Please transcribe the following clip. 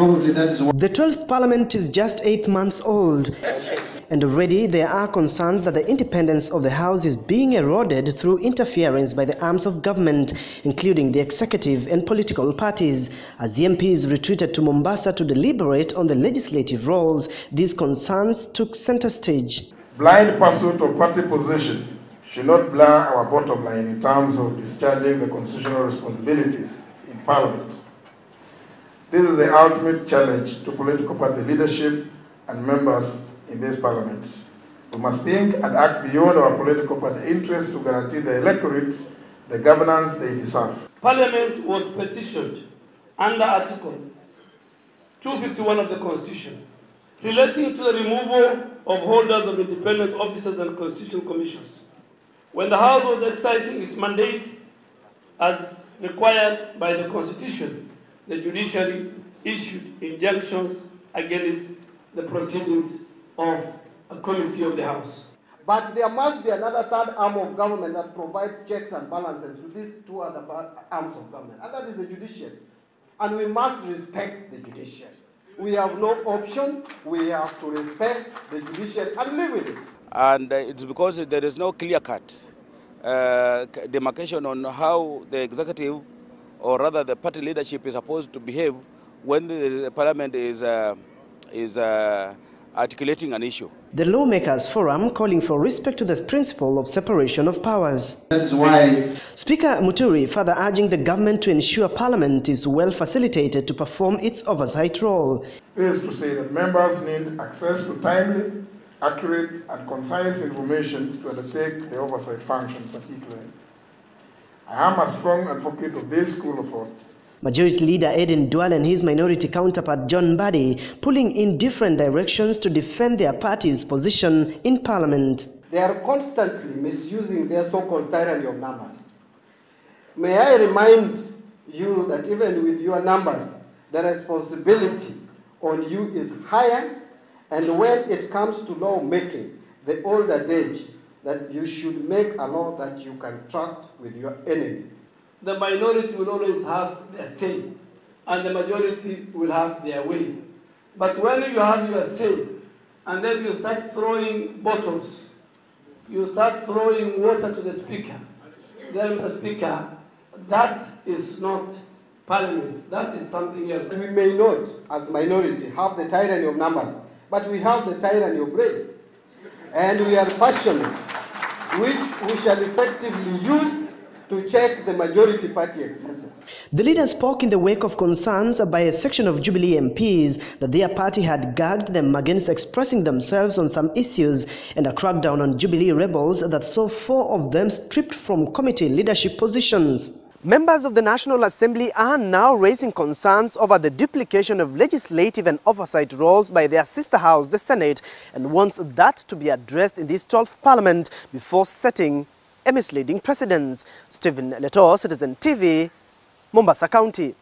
Probably that is why. The 12th Parliament is just 8 months old, and already there are concerns that the independence of the House is being eroded through interference by the arms of government, including the executive and political parties. As the MPs retreated to Mombasa to deliberate on the legislative roles, these concerns took center stage. Blind pursuit of party position should not blur our bottom line in terms of discharging the constitutional responsibilities in Parliament. This is the ultimate challenge to political party leadership and members in this Parliament. We must think and act beyond our political party interests to guarantee the electorate the governance they deserve. Parliament was petitioned under Article 251 of the Constitution relating to the removal of holders of independent offices and constitutional commissions. When the House was exercising its mandate as required by the Constitution, the judiciary issued injunctions against the proceedings of a committee of the House. But there must be another third arm of government that provides checks and balances to these two other arms of government, and that is the judiciary. And we must respect the judiciary. We have no option. We have to respect the judiciary and live with it. And it's because there is no clear-cut demarcation on how the executive, or rather the party leadership, is supposed to behave when the Parliament is articulating an issue. The Lawmakers Forum calling for respect to the principle of separation of powers. That is why Speaker Muturi further urging the government to ensure Parliament is well facilitated to perform its oversight role. This is to say that members need access to timely, accurate and concise information to undertake the oversight function particularly. I am a strong advocate of this school of thought. Majority Leader Eden Duale and his minority counterpart John Mbadi pulling in different directions to defend their party's position in Parliament. They are constantly misusing their so-called tyranny of numbers. May I remind you that even with your numbers, the responsibility on you is higher, and when it comes to law making, the old adage that you should make a law that you can trust with your enemy. The minority will always have their say, and the majority will have their way. But when you have your say, and then you start throwing bottles, you start throwing water to the Speaker, then, Mr. Speaker, that is not Parliament. That is something else. We may not, as minority, have the tyranny of numbers, but we have the tyranny of brains. And we are passionate, which we shall effectively use to check the majority party excesses. The leader spoke in the wake of concerns by a section of Jubilee MPs that their party had gagged them against expressing themselves on some issues, and a crackdown on Jubilee rebels that saw 4 of them stripped from committee leadership positions. Members of the National Assembly are now raising concerns over the duplication of legislative and oversight roles by their sister house, the Senate, and wants that to be addressed in this 12th Parliament before setting a misleading precedent. Stephen Leto, Citizen TV, Mombasa County.